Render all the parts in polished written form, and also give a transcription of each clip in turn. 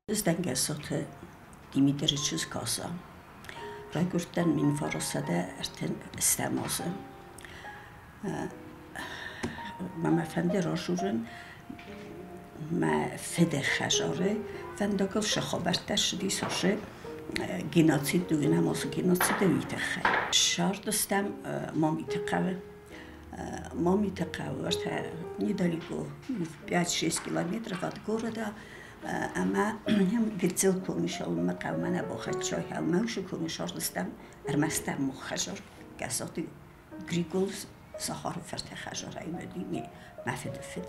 Zdengəsot Dimitриçiz kasa. Rəgürtdən min farasədə ərtən istəmazı. Məmə fəndə rajurun mə fədə xəjarı fəndəqıl şəxabərtdə şidi soşı genotsid düğünəm olsa genotsid evitəxə. Şardыстəm мамитəqəvi. Мамитəqəvi vərtə недалеко, 5-6 километров от города. Ama hem gıcıl konuşalım mı kavmana boğaçay hem şu konuşardıstam Ermənistan muxajar qəsatı Grigol Zaharov fərtə xəjar əymədimi məfidifid.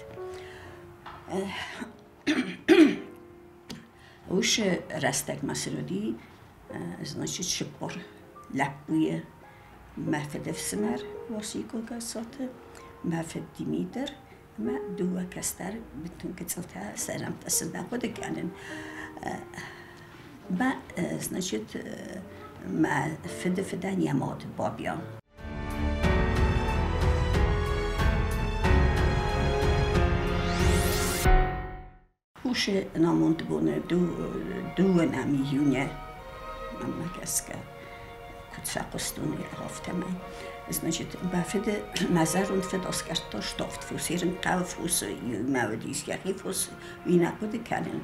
Уж растек مسئولی значит شپار لپوی مفید فسمر واسیکو قصاته مفید دیمیدر ما دو کستر بتون کتلته سرم تسلم خود کنن ما значит مفید فدان یماد بابیان Уж намонд бونه دو نمیونه من کسکه کتساقستونی هفتمه значит بفد مزارون فد اسکرت شتافت فوسیرن قوفوس یومودیس یکی فوس وینا بود کنن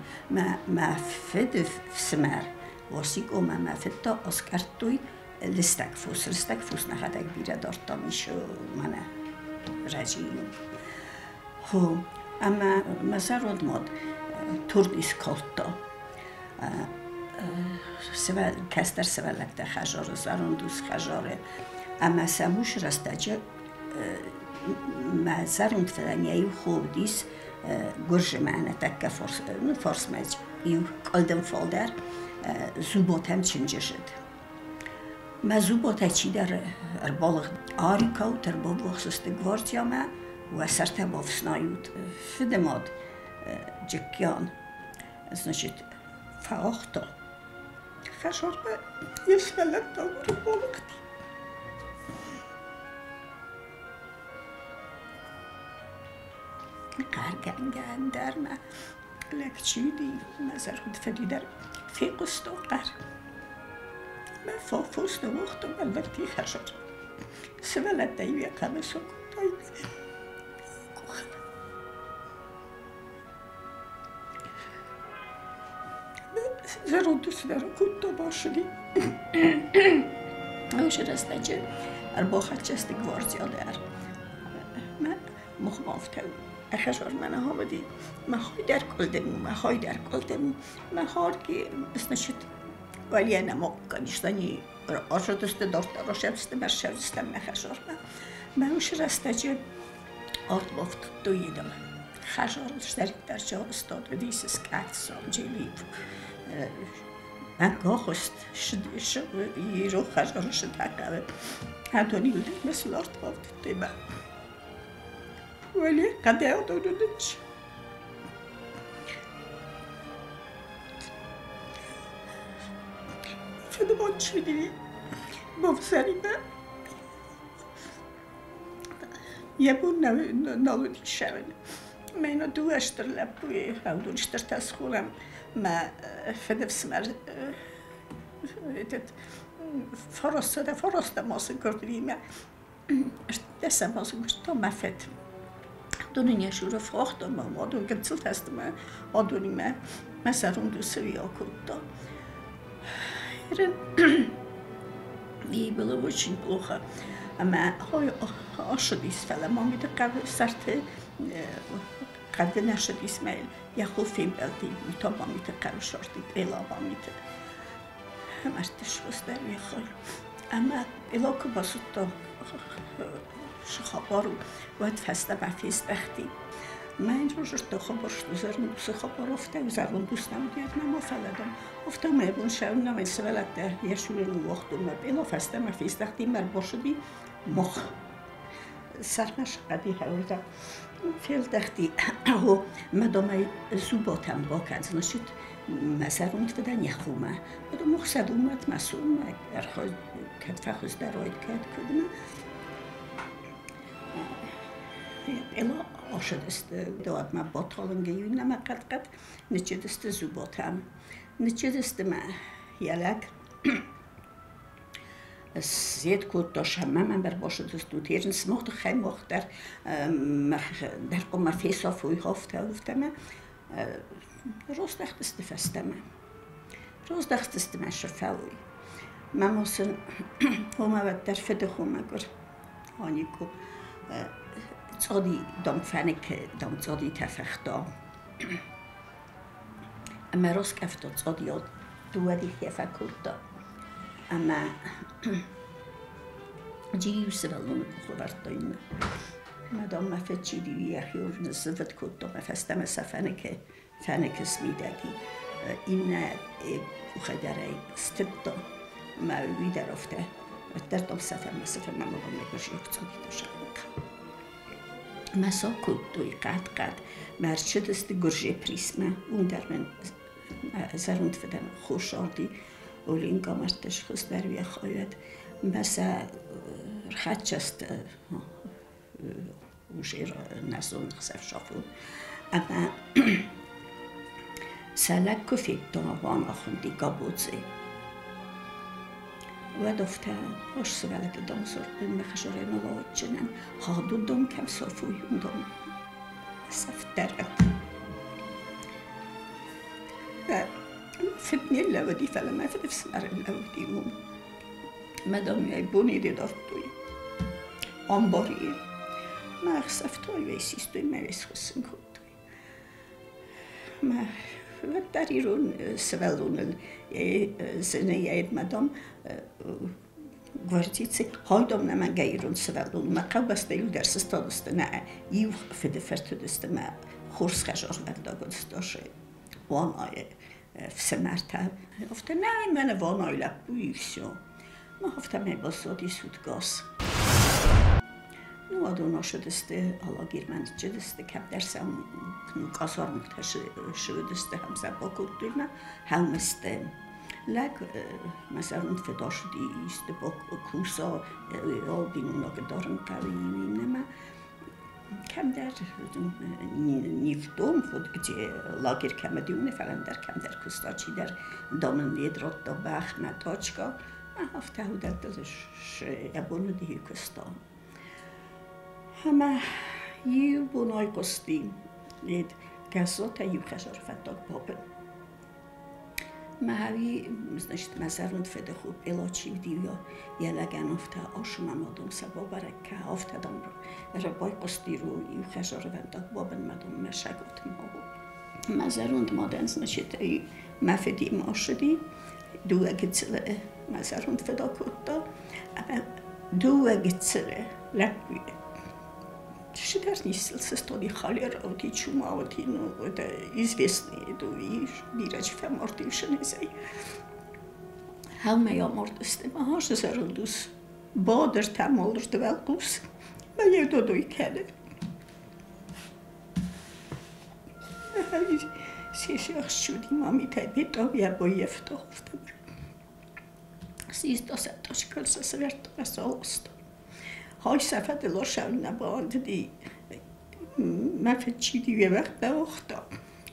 ما فد سمر واسیک و ما فد تا اسکرتوی لستک فوس نخواهد بیره دارتا میشه منه رجیم هو اما مزارون ماد توردیس کالتا سوال کستر سوالکت خجاره زاروندوس خجاره اما سموش راستاجه مزاروند فلانیای خوب دیس گرج معنی تک فارس مج یو کالدم فالدر زوباتم چنجه شد ما زوباتا چی در بالغ آریکا و تر باب وخصوص گواردیا ما و سرت باف سنایود فدماد جکیان значит فاختا خشار به یشملت دامور بالغتی قرگنگن در ما لکچیدی مزرود فدیدر فی قسط و قر ما فافوست وقتم البتی خشار سوالت دیوی قمسو کتایی زرودوسلر کتا باشدی اوش راستاجه ارباخت چست گواردیا در من مخمافته اخشار من آمدی مخوای در کلدم مخوار که اسنشد ولی نما کنیشتانی آشدست دارت راشدست برشدستم اخشار من اوش راستاجه آرد بافت دویدم خشارش در جا استاد و دیسس کت سامجیلی من گاهست یه رو خجارش تکره هدونی لده مثل آرد بافت دیبا ولی قده ها دونونش فدمان چی دیدی بافزنی من یه بون نالودی شون من دو اشتر لبوی هودون اشتر تسخورم ما فدف سمر فراسته ماسه کردی ما دستم ماسه کرد تا مفد دونی شور فراخت ما دون گرچلت هست ما آدونی ما مثلا دو سوی آکودا ایران было очень плохо اما های آشدیس فعلا ما میده قبل سرت قد نشد اسماعیل یا خوفیم بلدی میتونم میته قرار شردی الا با میته همشتش بس در یه خال اما الا که باسود تا شخابارو باید فسته بفیز بختی من روشش تا خبرش دوزارم دوست خبر افته و زرون دوست نمودید نما فلدم افته میبون شون نمیل سوالت در یه شوری رو وقتون الا فسته مفیز بختی مر باشدی مخ سرمش قدی هاویدم فعل دختی او مدام زوباتم باکن значит مثلا فدان یخومه مدام مقصد اومد مسئول ارخواد کد فخوز در آید کد کدوم الا آشدست داد ما باطالن گیون نم قد نچدست زوباتم نچدست ما یلک زیاد کود داشتم من بر باشدست دو تیرن سماخت خیلی وقت در قم فیسا فوی هفته ما روز دست فستم روز دست ما شفاوی ما مثلا هم وقت در فده خوم اگر هانیکو صادی دام فنک دام صادی تفختا اما روز کفت صادی دوادی خیفه کرده اما جیو سوالون خورد داینه مدام مفتی دیوی اخیور نزد کرده مفستم سفنک فنک سمیدگی این خدای استدا ما ویدر افته و در دام سفر مسافر من مدام نگوش یک صادی داشتم مسا کدوی قد مرچه دست گرجه پریسمه اون در من زرند فدن خوشحالی اولین گامرتش خست در وی خواهد مسا خدش است وشیر نزون خسف شافون اما سلک کفید دوان آخوندی گابوزه و دفته هاش سوالت دام سرپن مخشاره نواد جنن هادو دام کم صافویون دام سفترد و فتنی اللودی فلما فتف سمر اللودی اون مدام یای بونی دیدار دوی آنباری ما خسفتای ویسیست دوی مویس خسن کود دوی ما و در ایرون سوالون زنه یاید مدام گوردیتی هایدام نمن گیرون سوالون ما قبل استیل درس استادست نه یو فده فرتدست ما خورس خجار بنداگست داشه وان آی فسمرتم افته نه من وان آی لبویشو ما هفته می باسادی سودگاز نو آدونا شدسته حالا گیرمن چه دسته کم درسم کاسار مختش شدسته هم زبا کردیم هم استه لگ مثلا فدا شدی است با کوسا آبینونا که دارن قویمی نما کم در نیفتم خود که لاگر کم دیونه فلان در کم در کوستاچی در دامن دیدرات دا بخ نتاچکا من هفته ها در دلش یبونو دیگه کستان همه یه بونای قصدی لید گزات یو خشار فتاق بابن مهوی مزنشت مزرند فده خوب الاچی دیویا یه لگن افته آشوم امادم سبا برکه افته دم رو بای قصدی رو یو خشار فتاق بابن مدام مشگوت ما مزرند مادنز نشید مفدی ما شدی دوه گتسله مزرند فدا کتا اما دوه گتسله لبویه Шидер нисел се стоди халер оти чума оти но это известно это и бирач фамортившен изай. Хауме я мортсте ма хаш сарудус бодер тамолдер девелкус. Ма я додой кеде. Сишах шуди мами табито я боевто. Систо се точкал се сверто асолсто. های صفت لاشم نباند دی من فچی دیگه وقت نوختا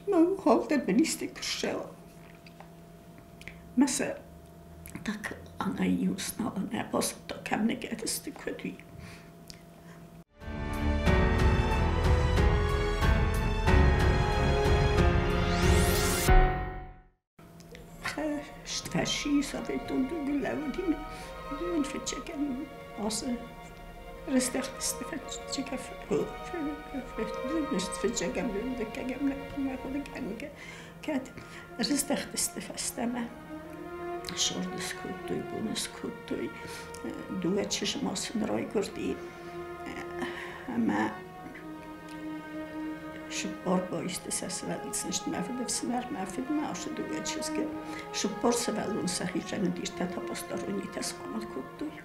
من حال در بنیسته کشه مثلا tak ana just när jag då kan jag inte stycka ut. Stfasci så vet du glömde din förtjäkan alltså رستخت فچکه فچکم لنده کگم نکنم خود کنی که رستخت استفستمه شوردس کودوی بونس کودوی دوه چشماسون رای کردی اما شبار بایسته سسوالت نشت مفید سمر مفید ماشه دوه چیز که شبار سوالون صحیح جنو دیرته تا پستارونی تسقامت کودوی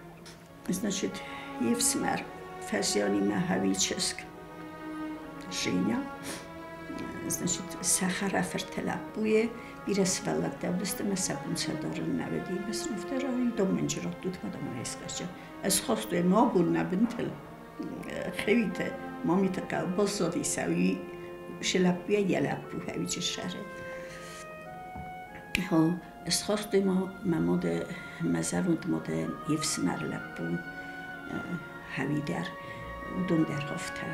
значит Евсмер фазиони махавическ женя значит сахара фертелапуе бирасвалла давлесте масабунца дорн наведи бесмфтерои доменჯროთ თუთ მადამაისკაშა ეს ხოსტე მოგუნ ნაბინთელ ხევით مامی تقل بازدی سوی شلبیه یلبو هویج شره ها اسخاست ما مماد مزروند ماد یفس مرلبو هوی در دم در هفته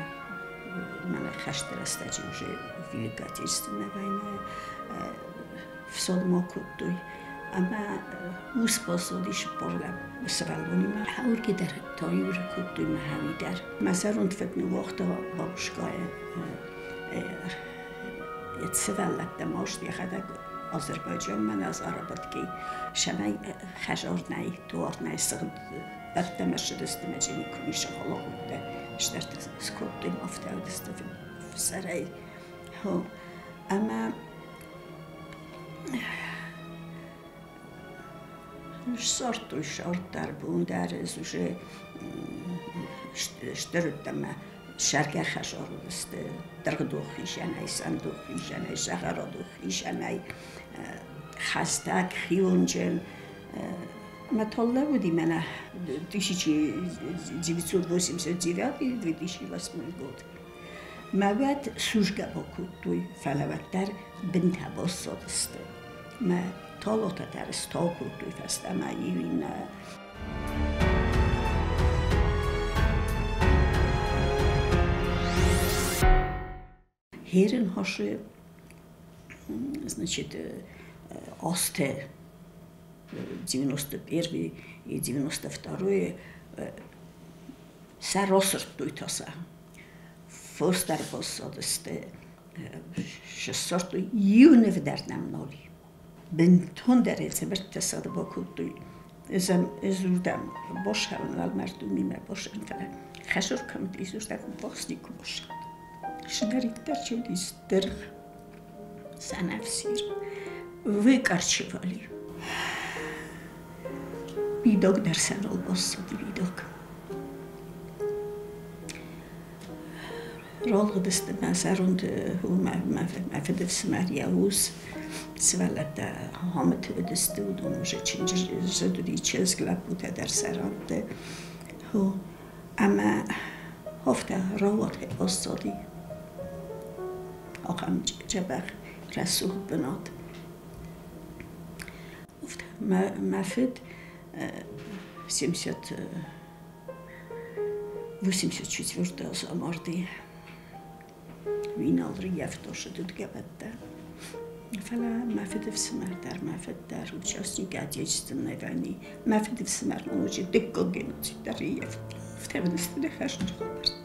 من خشت درسته جوجه ویلگاتیست نبینه فساد ما کدوی اما موس بازدیش برلب سوالونی من هر کی در تایور کدوی مهمی در مزروند فتن وقت بابشگاه سوالت دماش دیخده آذربایجان من از عربات کی شمای خجار نی توار نی سخت دمش دست مجنی کنیش خلا بوده اشترت سکوت مافته و دست في سرای هو اما شارت در بون در زوجه اشترتم شرکه خجار دست درگ دوخیش نی صندوقیش نی شهر دوخیش نی خستک خیونجن مطلع بودی منه 1989 2008 بود. مواد سوژگه با کودوی فلوت در بنت بازد است. ما طالات درست تا کودوی فست اما این هرن هاش значит осте 91 и 92 саросртуй тоса фостер босодсте шестсорту юне вдернем ноли бентон дерelse бертесад бакутуй ezurdem boşanlar merdumime boşan falan xəşur komit izurda boxnik boşan şneritlər çelistir sanafsir выкорчевали. Видок дерсенол босод видок. Rolgediste мәсәрунд мәфедев смәрияус свалата хамет ödeste udum çinci zödüli çezglap bu derserande. Ho ama hafta rawat bosodi. Aqam cebaq رسول بنات مفید 84 زمردی وینالری یفتاش دود گبده فلا مفید فسمر در مفید در وچاسنی گدیجستن نگانی مفید فسمر منوچی دکل گنوچی در یفت فتبنست دخشن خبر